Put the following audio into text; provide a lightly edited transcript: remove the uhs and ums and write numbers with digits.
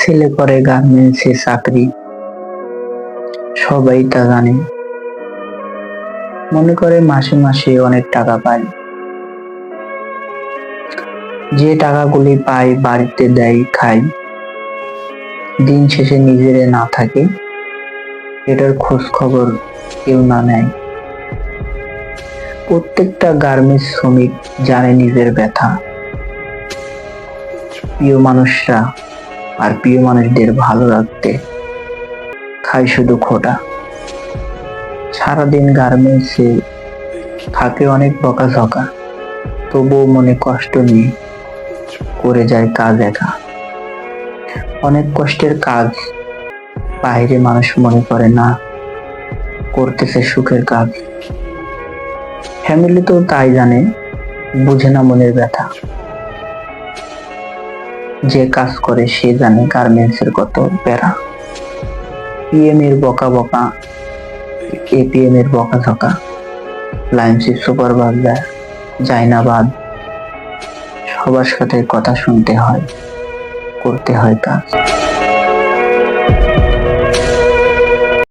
ছেলে করে গার্মেন্টসে চাকরি, সবাই তা জানে। মনে করে মাসে মাসে অনেক টাকা পায়, যে টাকাগুলি পায় বাড়িতে দেয়, খায়। দিন শেষে নিজের না থাকে, এটার খোঁজ খবর কেউ না নেয়। প্রত্যেকটা গার্মেন্টস শ্রমিক জানে নিজের ব্যথা। প্রিয় মানুষরা আর প্রিয় মানুষদের ভালো রাখতে খায় শুধু খোটা। সারাদিন গার্মেন্টসে থাকে অনেক বকাঝকা, তবুও মনে কষ্ট নিয়ে করে যায় কাজ একা। অনেক কষ্টের কাজ, বাইরে মানুষ মনে করে না করতেছে সুখের কাজ। ফ্যামিলি তো তাই জানে, বুঝে না মনের ব্যথা। যে কাজ করে সে জানে গার্মেন্টসের কত প্যারা। পিএম এর বকা বকা, এপিএম এর বকাঝকা, লাইন সুপারভাইজার যায় না বাদ। সবার সাথে কথা শুনতে হয়, করতে হয় কাজ।